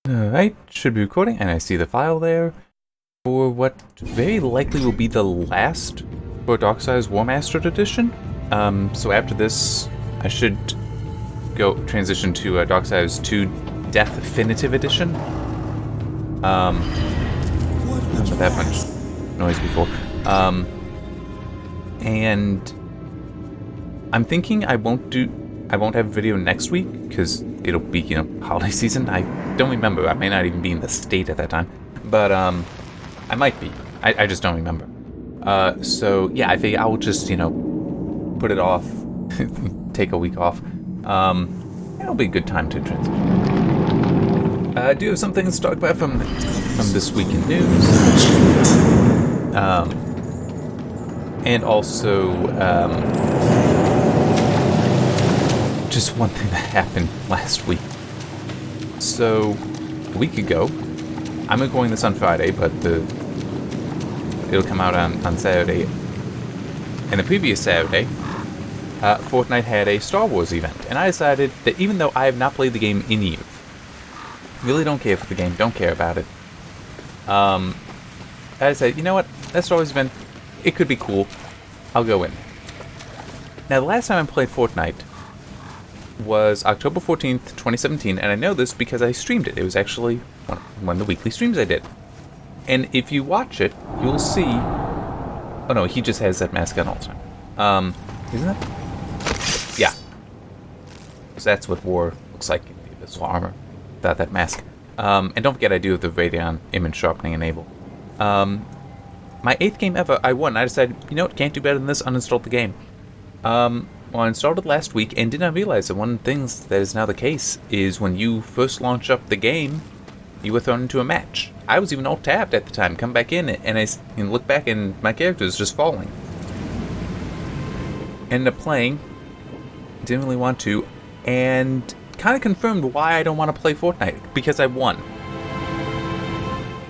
Alright, should be recording, and I see the file there for what very likely will be the last for Darksiders Warmastered Edition. So after this, I should go transition to Darksiders 2 Death Definitive Edition. Not that much noise before. And I'm thinking I won't have a video next week because it'll be, holiday season. I don't remember. I may not even be in the state at that time, but I might be. I just don't remember. So yeah, I think I'll just put it off, take a week off. It'll be a good time to transition. I do have some things to talk about from this week in news, and also just one thing that happened last week. So, a week ago, I'm recording this on Friday, but it'll come out on Saturday. And the previous Saturday, Fortnite had a Star Wars event, and I decided that even though I have not played the game in years, really don't care for the game, don't care about it, I said, you know what, that Star Wars event, it could be cool, I'll go in. Now, the last time I played Fortnite was October 14th, 2017, and I know this because I streamed it. It was actually one of the weekly streams I did. And if you watch it, you'll see... Oh no, he just has that mask on all the time. Isn't it? Yeah. So that's what War looks like in the Abyssal armor, without that mask. And don't forget I do have the Radeon image sharpening enabled. My 8th game ever, I won. I decided, can't do better than this, uninstalled the game. Well, I installed it last week and did not realize that one of the things that is now the case is when you first launch up the game, you were thrown into a match. I was even alt-tabbed at the time, come back in, and I look back and my character is just falling. Ended up playing, didn't really want to, and kind of confirmed why I don't want to play Fortnite, because I won.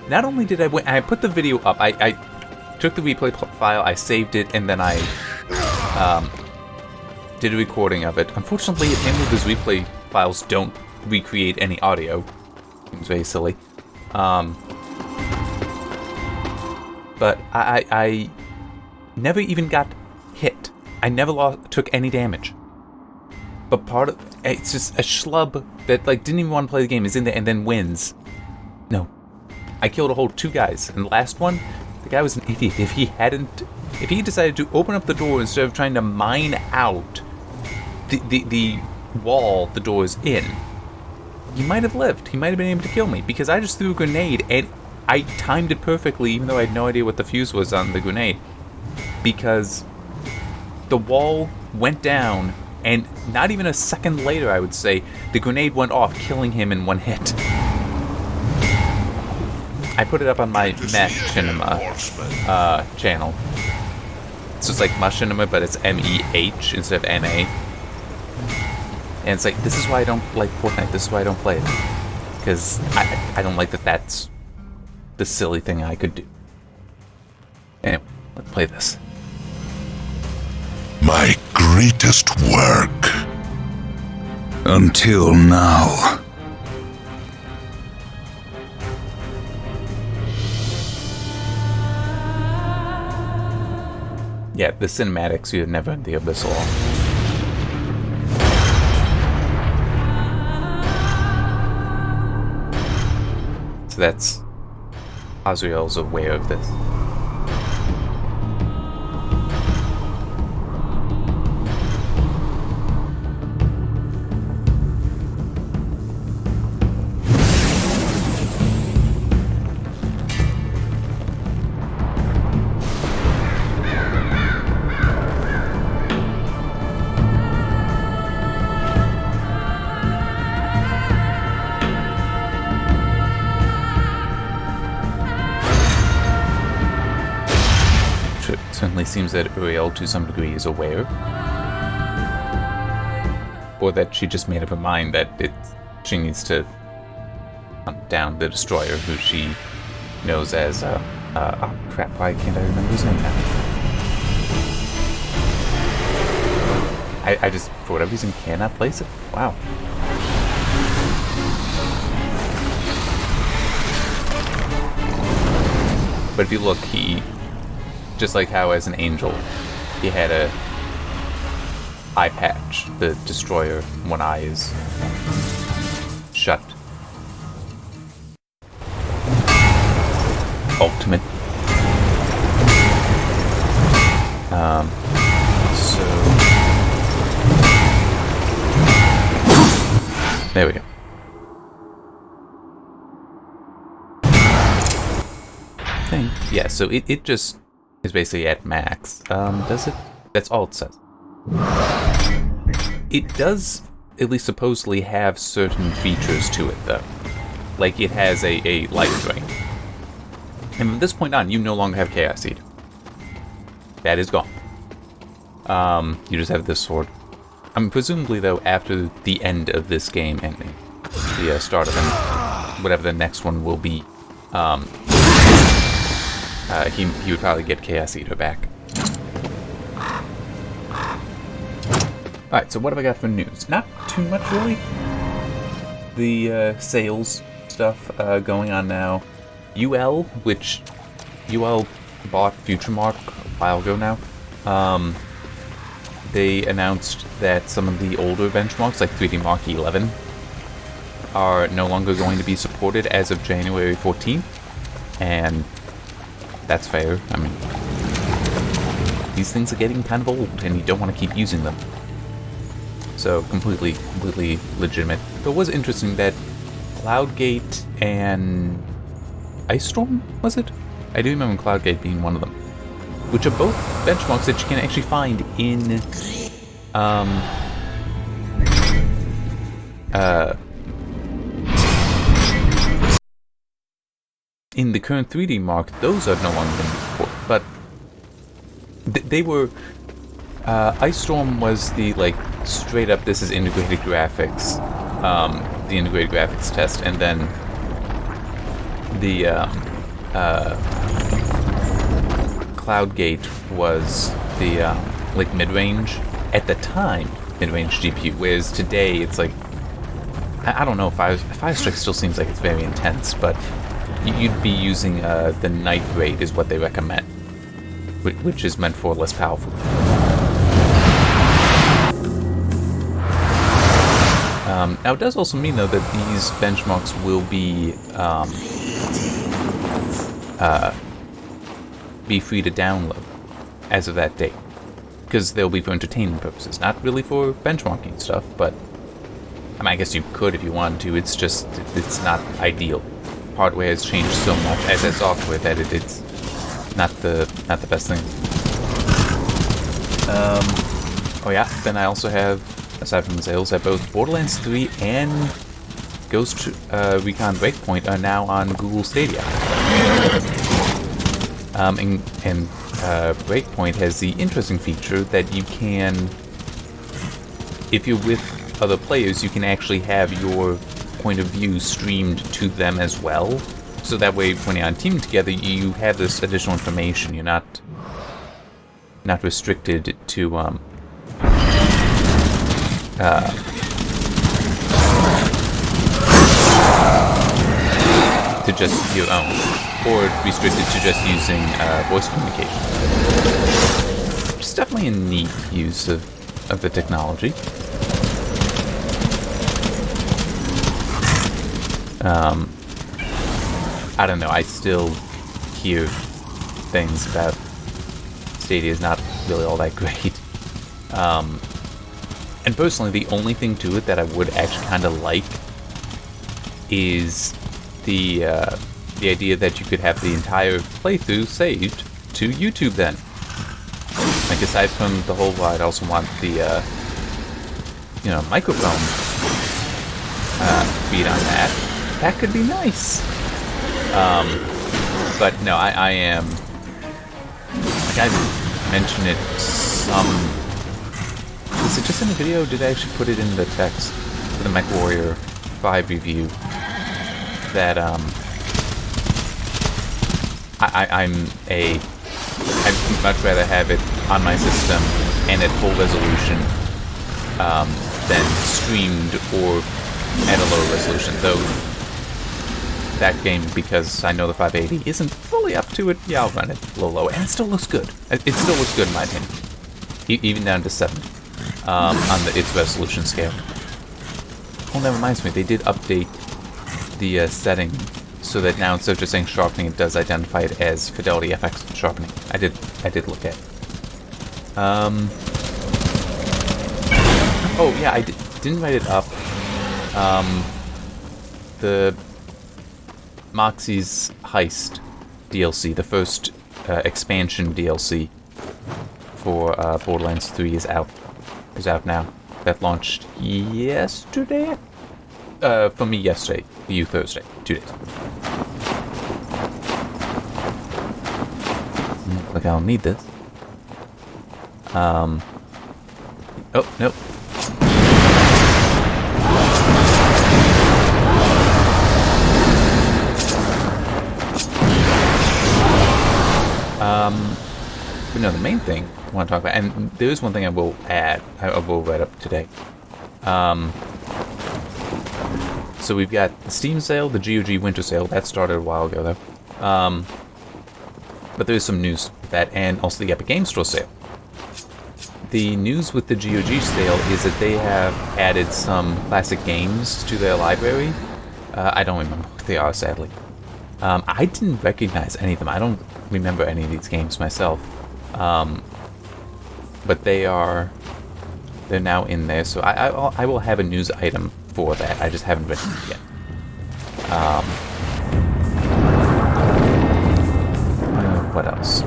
Not only did I win, I put the video up, I took the replay file, I saved it, and then I did a recording of it. Unfortunately, any of those replay files don't recreate any audio. It's very silly. But I never even got hit. I never took any damage. But it's just a schlub that didn't even want to play the game, is in there and then wins. No. I killed a whole 2 guys, and the last one, the guy was an idiot. If he decided to open up the door instead of trying to mine out the wall the door is in, he might have lived. He might have been able to kill me, because I just threw a grenade and I timed it perfectly, even though I had no idea what the fuse was on the grenade, because the wall went down and not even a second later, I would say, the grenade went off, killing him in one hit. I put it up on my Machinima channel. So it's like Machinima, but it's M-E-H instead of N-A. And it's like, this is why I don't like Fortnite, this is why I don't play it. Because I don't like that that's the silly thing I could do. Anyway, let's play this. My greatest work. Until now. Yeah, the cinematics you had never in the Abyssal. So that's... Azrael's aware of this. Certainly seems that Uriel, to some degree, is aware. Or that she just made up her mind that she needs to hunt down the Destroyer, who she knows as, oh crap, why can't I remember his name now? I just, for whatever reason, cannot place it. Wow. But if you look, he, just like how as an angel, he had a eye patch. The destroyer, one eye is shut. Ultimate. So there we go. Yeah, so it just is basically at max. Does it? That's all it says. It does at least supposedly have certain features to it, though. Like, it has a life drain. And from this point on, you no longer have Chaos Seed. That is gone. You just have this sword. Presumably, though, after the end of this game ending, the start of whatever the next one will be, he would probably get Chaos Eater back. Alright, so what have I got for news? Not too much, really. The sales stuff going on now. UL, which UL bought FutureMark a while ago now. They announced that some of the older benchmarks, like 3D Mark 11, are no longer going to be supported as of January 14th. And that's fair. I mean, these things are getting kind of old, and you don't want to keep using them. So, completely legitimate. But it was interesting that Cloudgate and Ice Storm, was it? I do remember Cloudgate being one of them. Which are both benchmarks that you can actually find in, in the current 3D Mark. Those are no longer being supported, but they were, Ice Storm was the, like, straight up, this is integrated graphics, the integrated graphics test, and then the, Cloudgate was the, like, mid-range, at the time, mid-range GPU, whereas today it's like, I don't know, Firestrike still seems like it's very intense, but you'd be using the Night Raid is what they recommend, which is meant for less powerful. Now it does also mean, though, that these benchmarks will be free to download as of that date, because they'll be for entertainment purposes, not really for benchmarking stuff. But I mean, I guess you could if you wanted to. It's just it's not ideal. Hardware has changed so much as has software that it's not the best thing. Oh yeah, then I also have, aside from the sales, that both Borderlands 3 and Ghost Recon Breakpoint are now on Google Stadia. And Breakpoint has the interesting feature that you can, if you're with other players, you can actually have your point of view streamed to them as well. So that way, when you're on team together, you have this additional information. You're not restricted to just your own, or restricted to just using voice communication. It's definitely a neat use of the technology. I don't know, I still hear things about Stadia is not really all that great. And personally, the only thing to it that I would actually kind of like is the idea that you could have the entire playthrough saved to YouTube then. Like, aside from the whole, I'd also want the, microphone feed on that. That could be nice. But no, I am, like, I mentioned it some, was it just in the video? Did I actually put it in the text for the MechWarrior 5 review? That, I'd much rather have it on my system and at full resolution than streamed or at a lower resolution. Though that game, because I know the 580 isn't fully up to it, yeah, I'll run it a little low. And it still looks good. It still looks good in my opinion. Even down to 7 on its resolution scale. Oh, that reminds me, they did update the setting so that now instead of just saying sharpening, it does identify it as Fidelity FX sharpening. I did look at it. Oh yeah, I didn't write it up. The Moxie's Heist DLC, the first expansion DLC for Borderlands 3 is out. Is out now. That launched yesterday? For me yesterday. For you Thursday. 2 days. Looks like I'll need this. Oh, nope. But no, the main thing I want to talk about, and there is one thing I will add, I will write up today. So we've got the Steam sale, the GOG Winter sale, that started a while ago though. But there is some news with that, and also the Epic Games Store sale. The news with the GOG sale is that they have added some classic games to their library. I don't remember what they are, sadly. I didn't recognize any of them. I don't remember any of these games myself. But they're now in there, so I will have a news item for that. I just haven't written it yet. What else?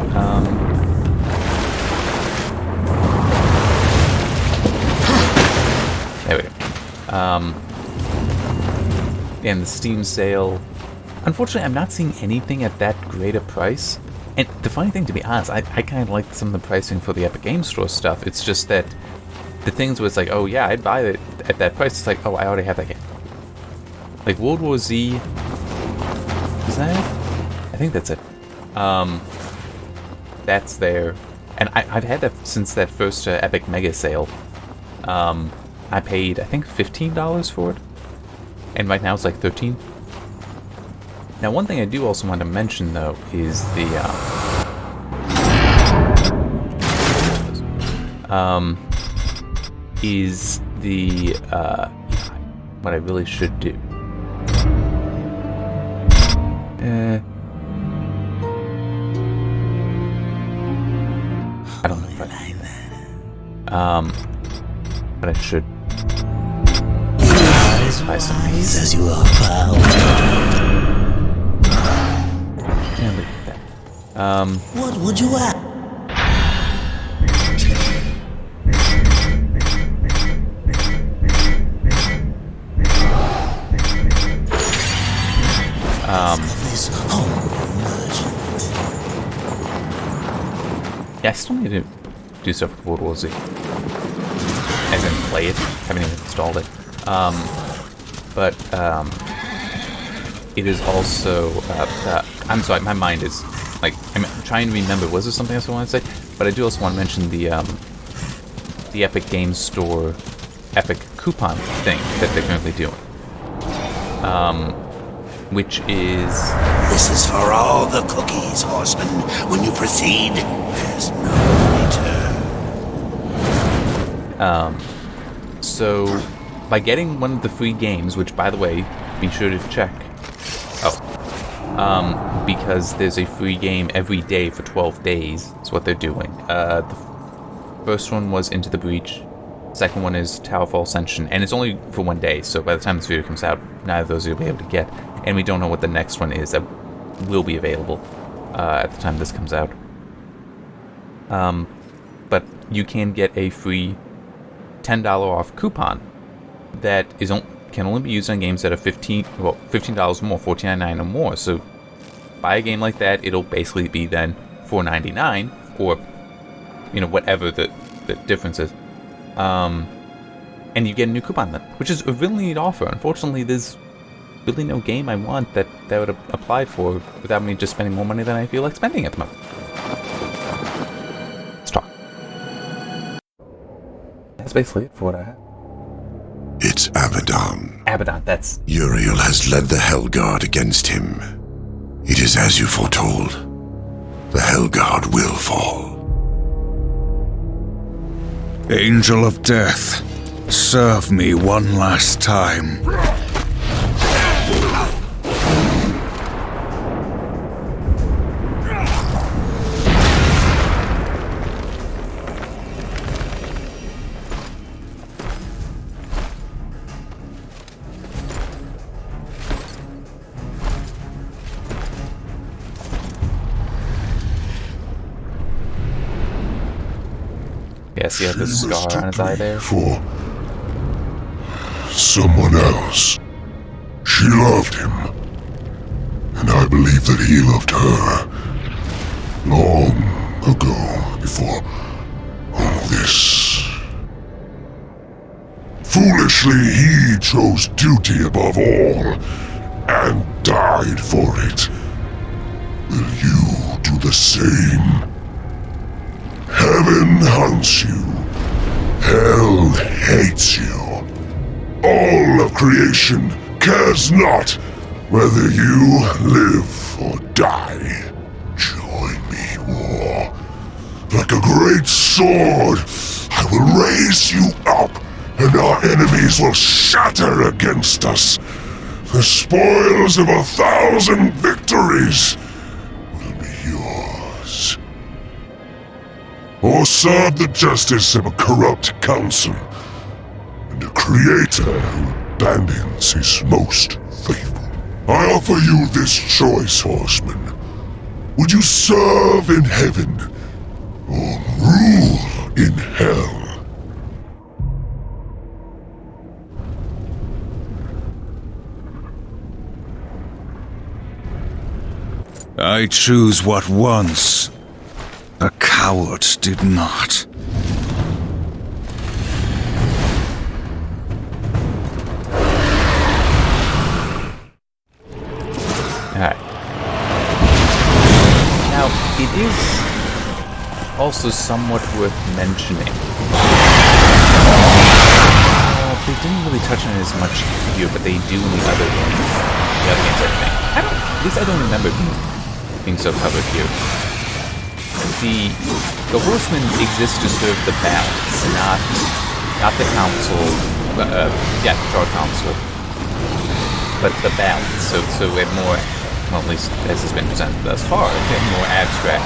There we go. And the Steam sale. Unfortunately, I'm not seeing anything at that great a price. And the funny thing, to be honest, I kind of like some of the pricing for the Epic Games Store stuff. It's just that the things where it's like, oh yeah, I'd buy it at that price. It's like, oh, I already have that game. Like World War Z. Is that it? I think that's it. That's there. And I've had that since that first Epic Mega sale. I paid, I think, $15 for it. And right now it's like $13. Now, one thing I do also want to mention, though, is the, what I really should do. I don't know if but I should buy some of these. As you are found. Yeah, look at that. What would you ask? Yeah, I still need to do stuff with World War Z. As in play it. Haven't even installed it. But it is also I'm sorry, my mind is like, I'm trying to remember, was there something else I want to say? But I do also want to mention the Epic Games Store Epic coupon thing that they're currently doing. Which is... This is for all the cookies, horseman. When you proceed, there's no return. So, by getting one of the free games, which, by the way, be sure to check. Because there's a free game every day for 12 days, is what they're doing. The first one was Into the Breach. Second one is Towerfall Ascension, and it's only for 1 day, so by the time this video comes out, neither of those you'll be able to get. And we don't know what the next one is that will be available at the time this comes out. But you can get a free $10 off coupon that can only be used on games that are $15 or more, $14.99 or more. So buy a game like that, it'll basically be then $4.99 or whatever the difference is. And you get a new coupon then, which is a really neat offer. Unfortunately, there's really no game I want that would apply for without me just spending more money than I feel like spending at the moment. Let's talk. That's basically it for what I have. It's Abaddon. Abaddon, that's... Uriel has led the Hellguard against him. It is as you foretold. The Hellguard will fall. Angel of Death, serve me one last time. Yes, he has the scar on his eye there. For someone else. She loved him. And I believe that he loved her. Long ago, before all this. Foolishly, he chose duty above all, and died for it. Will you do the same? Heaven hunts you. Hell hates you. All of creation cares not whether you live or die. Join me, war. Like a great sword, I will raise you up, and our enemies will shatter against us. The spoils of 1,000 victories will be yours. Or serve the justice of a corrupt council, and a creator who abandons his most faithful. I offer you this choice, horseman. Would you serve in heaven, or rule in hell? I choose what once a coward did not. Alright. Now, it is also somewhat worth mentioning. They didn't really touch on it as much here, but they do in the other games. At least I don't remember being so covered here. The horsemen exist to serve the balance, not the council, the Dark Council, but the balance. So we have more, well, at least as has been presented thus far, a more abstract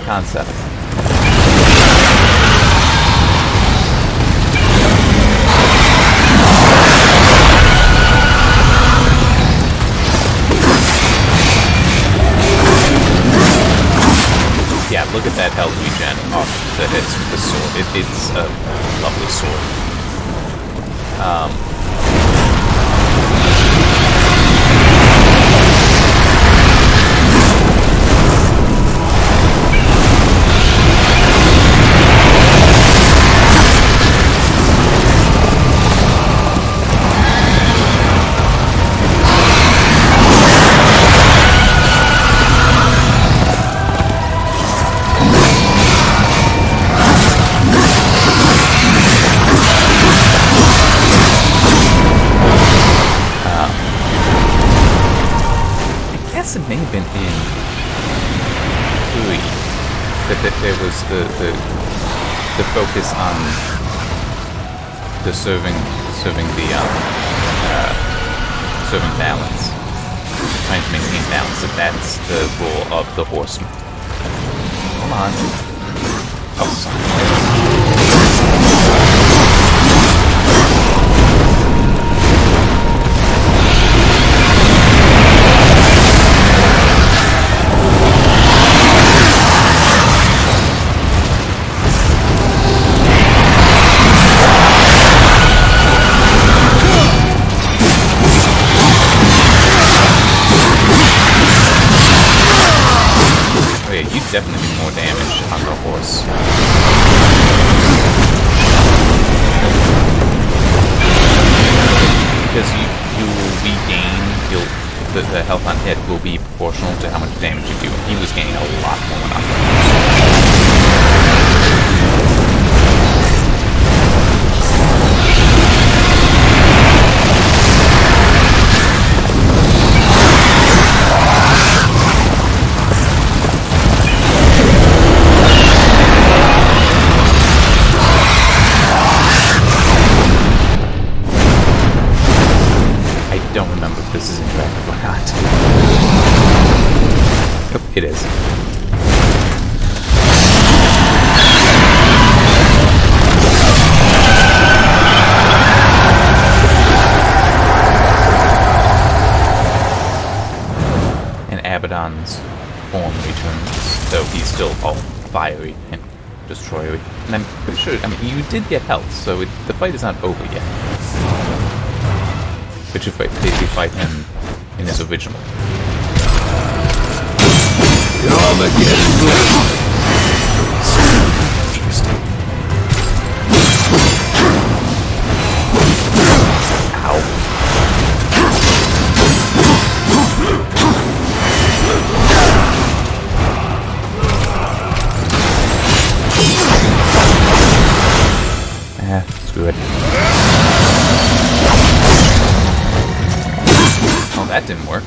concept. Yeah, look at that health regen off the hits with the sword. It's a lovely sword. It may have been in 3 that there was the focus on the serving balance, trying to maintain balance. That's the role of the horseman. Come on. Oh, sorry. Definitely more damage on the horse. Because you will regain, the health on hit will be proportional to how much damage you do. He was gaining a lot more on the horse. don't remember if this is interactive or not. Oh, it is. And Abaddon's form returns, though he's still all fiery and destroyery. And I'm pretty sure, I mean, you did get health, so the fight is not over yet. But you basically fight him in his original. Ow. Screw it. Oh, that didn't work.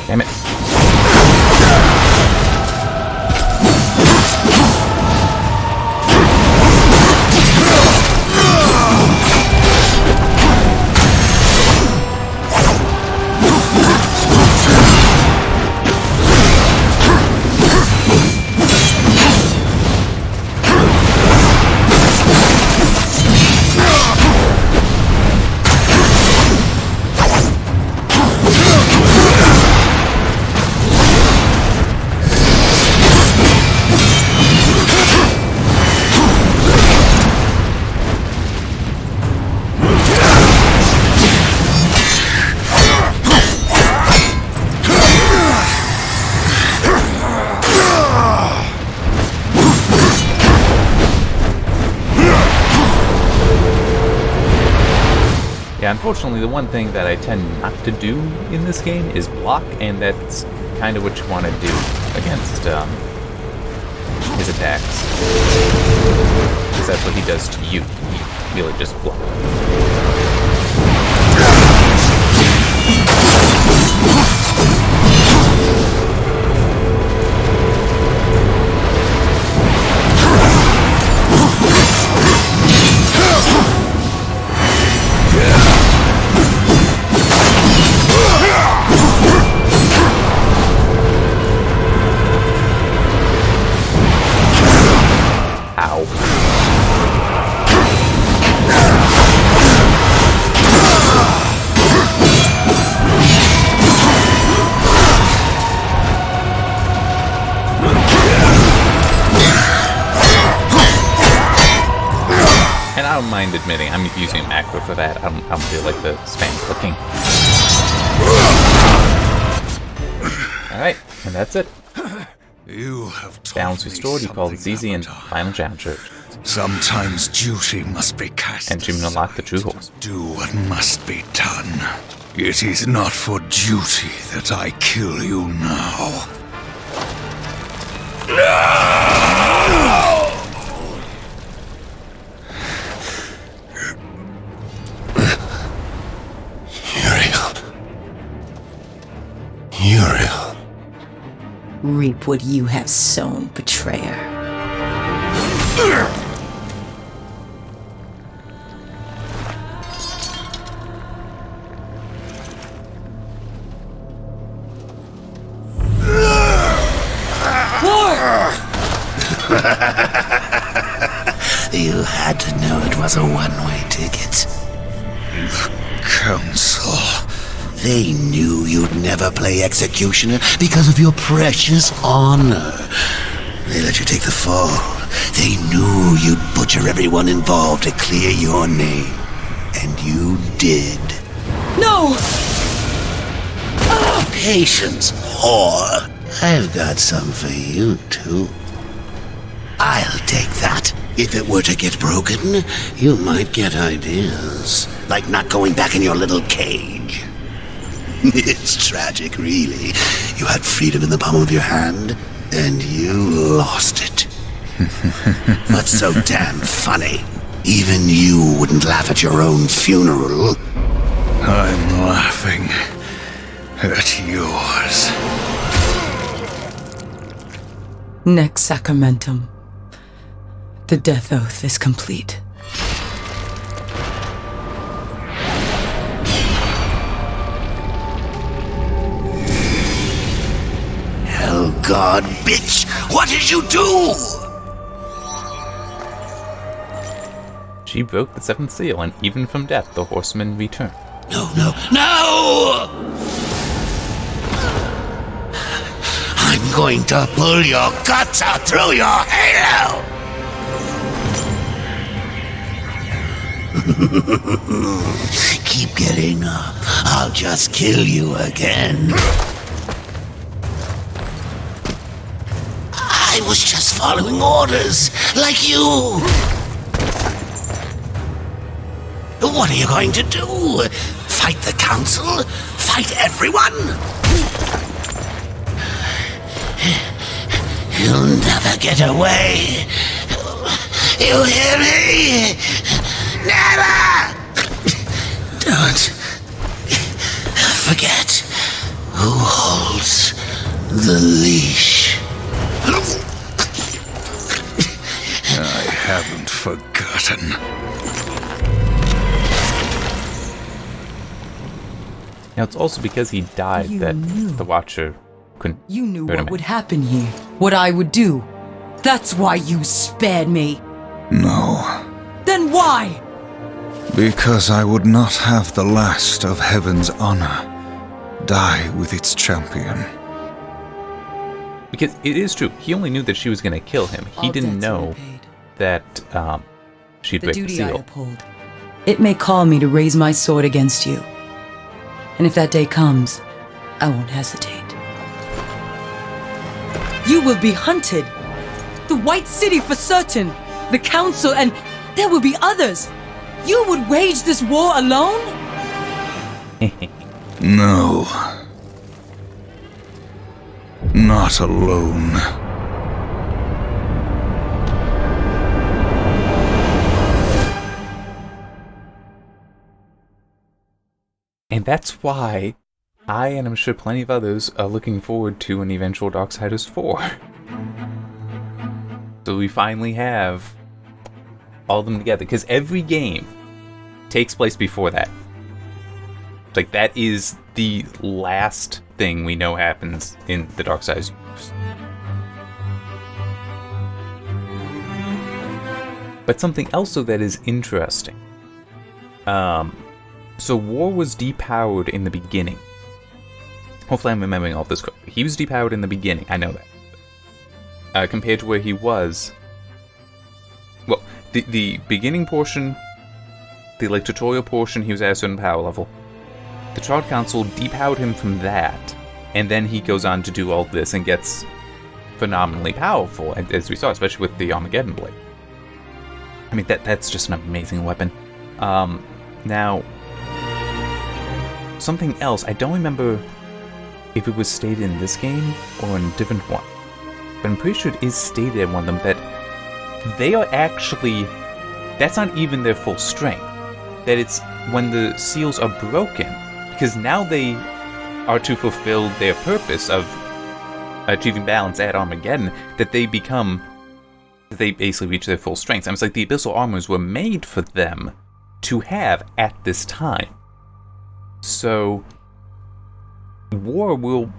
Damn it. Yeah, unfortunately, the one thing that I tend not to do in this game is block, and that's kind of what you want to do against his attacks. Because that's what he does to you. He really just blocks. I don't mind admitting I'm using a macro for that. I don't feel like the spam clicking. Alright, and that's it. You have Balance restored, you call ZZ and final challenge. Sometimes duty must be cast. And Jim unlocked the true horse. Do what must be done. It is not for duty that I kill you now. Uriel. Reap what you have sown, betrayer. You had to know it was a one-way ticket. Council. They knew you'd never play executioner because of your precious honor. They let you take the fall. They knew you'd butcher everyone involved to clear your name. And you did. No! Patience, whore. I've got some for you, too. I'll take that. If it were to get broken, you might get ideas. Like not going back in your little cage. It's tragic, really. You had freedom in the palm of your hand, and you lost it. What's so damn funny? Even you wouldn't laugh at your own funeral. I'm laughing at yours. Next sacramentum. The death oath is complete. Hell God, bitch! What did you do? She broke the seventh seal, and even from death the horsemen return. No, no, no! I'm going to pull your guts out through your halo! Keep getting up. I'll just kill you again. I was just following orders, like you. What are you going to do? Fight the council? Fight everyone? You'll never get away. You hear me? Never! Don't forget who holds the leash. I haven't forgotten. Now, it's also because he died You that knew. the Watcher couldn't You knew hurt what him. would happen here, what I would do. That's why you spared me. No, Then why? because I would not have the last of heaven's honor die with its champion. Because it is true, he only knew that she was going to kill him. He All didn't debts are know repaid. that she'd The break the duty I seal. uphold. It may call me to raise my sword against you. And if that day comes, I won't hesitate. You will be hunted. The White City for certain. The Council, and there will be others. You would wage this war alone? No. Not alone. And that's why I, and I'm sure plenty of others, are looking forward to an eventual Darksiders 4. So we finally have all of them together, because every game takes place before that. Like, that is the last thing we know happens in the Darksiders universe. But something else though that is interesting. So War was depowered in the beginning. Hopefully I'm remembering all this correctly. He was depowered in the beginning, I know that. Compared to where he was... Well, the beginning portion, the like tutorial portion, he was at a certain power level. The Trial Council depowered him from that, and then he goes on to do all this and gets phenomenally powerful, as we saw, especially with the Armageddon Blade. I mean, that's just an amazing weapon. Now, something else, I don't remember if it was stated in this game or in a different one, but I'm pretty sure it is stated in one of them that they are actually, that's not even their full strength. That it's when the seals are broken, because now they are to fulfill their purpose of achieving balance at Armageddon, that they basically reach their full strength. And it's like the Abyssal Armors were made for them to have at this time. So, War will,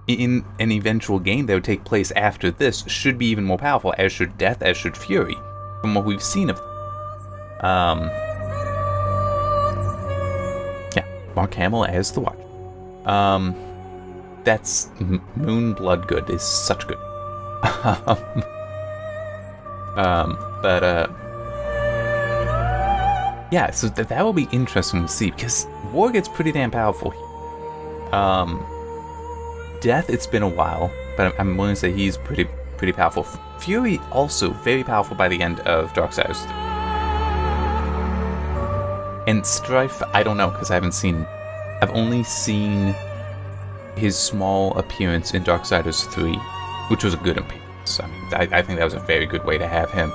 in an eventual game that would take place after this, should be even more powerful, as should Death, as should Fury, from what we've seen of them. Yeah, Mark Hamill as the Watcher. That's Moon Blood good is such good. Yeah, so that will be interesting to see, because War gets pretty damn powerful here. Death, it's been a while, but I'm willing to say he's pretty pretty powerful. Fury also very powerful by the end of Darksiders 3. And Strife, I don't know, because I've only seen his small appearance in Darksiders 3, which was a good appearance. I mean, I think that was a very good way to have him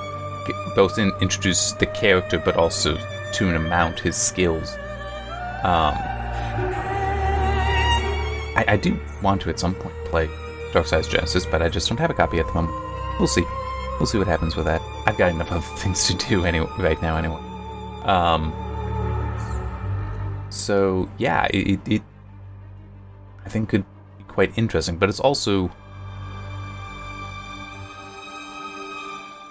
both introduce the character, but also to an amount his skills. I do want to at some point play Darksiders Genesis, but I just don't have a copy at the moment. We'll see. We'll see what happens with that. I've got enough other things to do right now anyway. So yeah, it I think could be quite interesting, but it's also,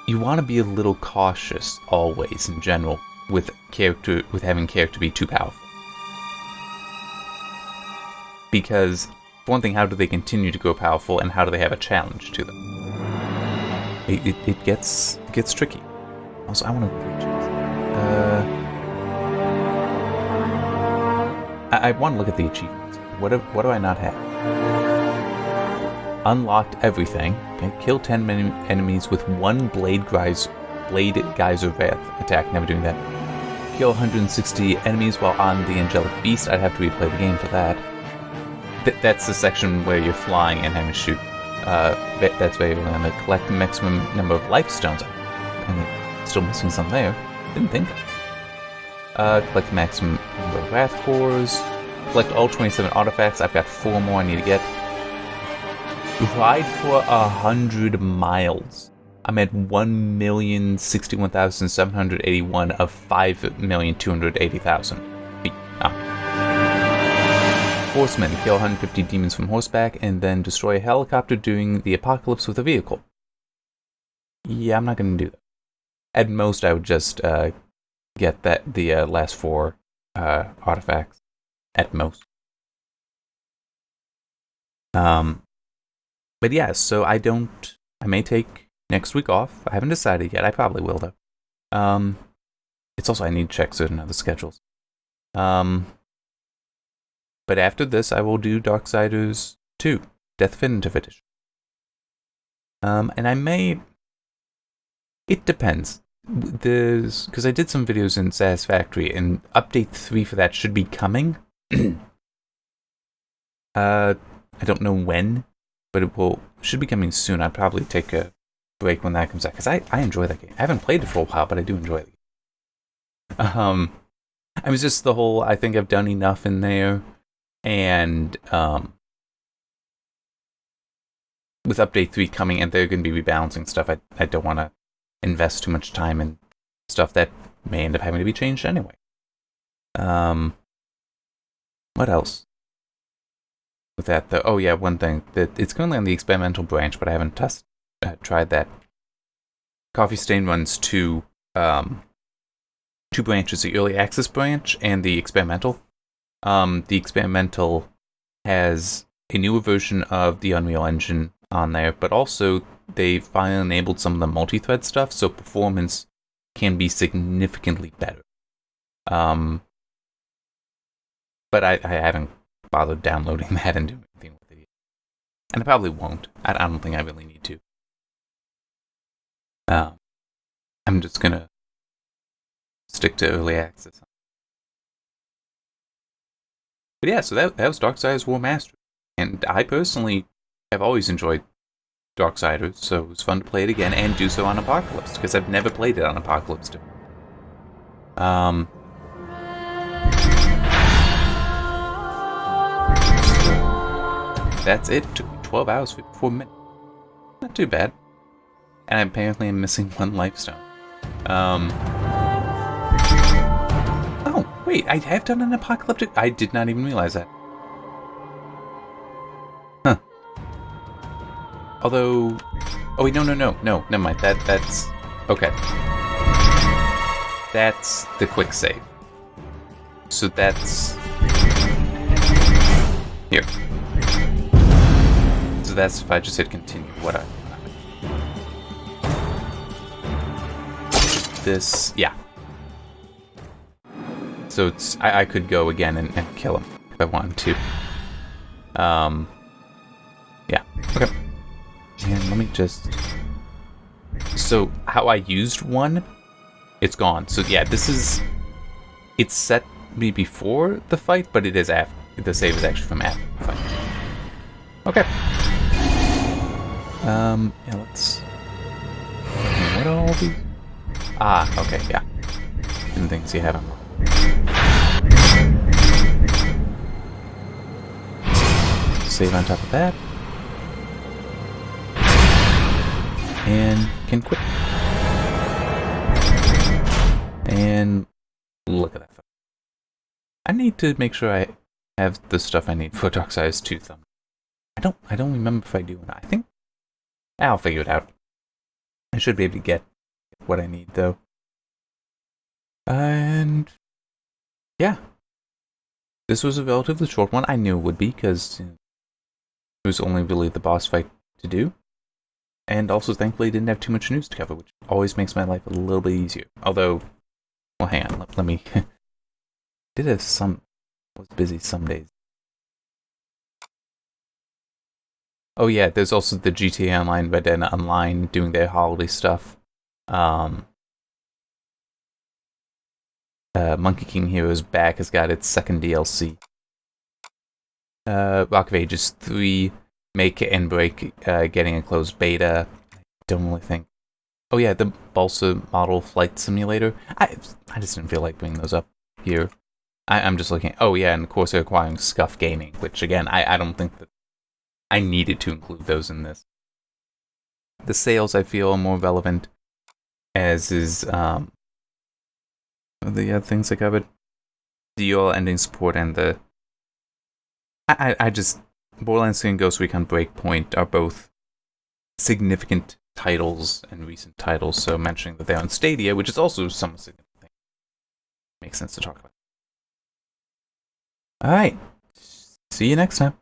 you want to be a little cautious always in general with having character be too powerful. Because for one thing, how do they continue to grow powerful, and how do they have a challenge to them? It gets tricky. Also, I want to I want to look at the achievements. What do I not have? Unlocked everything. Okay, kill 10 enemies with one Blade Geyser Wrath attack. Never doing that. Kill 160 enemies while on the Angelic Beast. I'd have to replay the game for that. That's the section where you're flying and having to shoot. That's where you're going to collect the maximum number of life stones. I'm still missing some there. Didn't think. Collect the maximum number of Wrath Cores. Collect all 27 artifacts. I've got 4 more I need to get. Ride for 100 miles. I'm at 1,061,781 of 5,280,000 feet. Horsemen. Kill 150 demons from horseback, and then destroy a helicopter during the apocalypse with a vehicle. Yeah, I'm not going to do that. At most, I would just get the last 4 artifacts. At most. But yeah, so I may take next week off. I haven't decided yet. I probably will, though. It's also, I need to check certain other schedules. But after this, I will do Darksiders 2, Definitive Edition. And I may... It depends. Because I did some videos in Satisfactory, and update 3 for that should be coming. I don't know when, but it should be coming soon. I'd probably take a break when that comes out, because I enjoy that game. I haven't played it for a while, but I do enjoy it. I was just the whole, I think I've done enough in there, and with update 3 coming, and they're going to be rebalancing stuff, I don't want to invest too much time in stuff that may end up having to be changed anyway. What else? With that, though, oh yeah, one thing, that it's currently on the experimental branch, but I haven't tried that. Coffee Stain runs two branches, the early access branch and the experimental. The experimental has a newer version of the Unreal Engine on there, but also they finally enabled some of the multi-thread stuff, so performance can be significantly better. But I haven't bothered downloading that and doing anything with it yet. And I probably won't. I don't think I really need to. I'm just gonna stick to early access. But yeah, so that was Darksiders Warmastered. And I personally have always enjoyed Darksiders, so it was fun to play it again and do so on Apocalypse, because I've never played it on Apocalypse. That's it. Took me 12 hours, 54 minutes. Not too bad. And apparently I'm missing 1 life stone. Oh, wait, I have done an apocalyptic... I did not even realize that. Huh. Although... Oh, wait, no, never mind. That's... Okay. That's the quick save. So that's... Here. So that's if I just hit continue. This, yeah. So it's I could go again and kill him if I wanted to. Yeah. Okay. And let let me just... So, how I used one, it's gone. So yeah, this is... It's set me before the fight, but it is after. The save is actually from after the fight. Okay. Yeah, let's... What are all these? Ah, okay, yeah. Different things you have on. Save on top of that. And can quit. And look at that. I need to make sure I have the stuff I need for Darksiders 2 thumb. I don't remember if I do or not. I think I'll figure it out. I should be able to get what I need though. And yeah. This was a relatively short one. I knew it would be because it was only really the boss fight to do. And also thankfully didn't have too much news to cover, which always makes my life a little bit easier. Although, well hang on, let me did have some was busy some days. Oh yeah, there's also the GTA Online, Red Dead Online doing their holiday stuff. Monkey King Heroes Back has got its second DLC. Rock of Ages 3, Make and Break getting a closed beta. I don't really think. Oh yeah, the Balsa Model Flight Simulator. I just didn't feel like bringing those up here. I'm just looking at, oh yeah, and of course they're acquiring Scuff Gaming, which again, I don't think that I needed to include those in this. The sales I feel are more relevant, as is the other things I covered. The URL ending support and the... I just... Borderlands 3 and Ghost Recon Breakpoint are both significant titles and recent titles, so mentioning that they're on Stadia, which is also somewhat significant, makes sense to talk about. Alright, see you next time.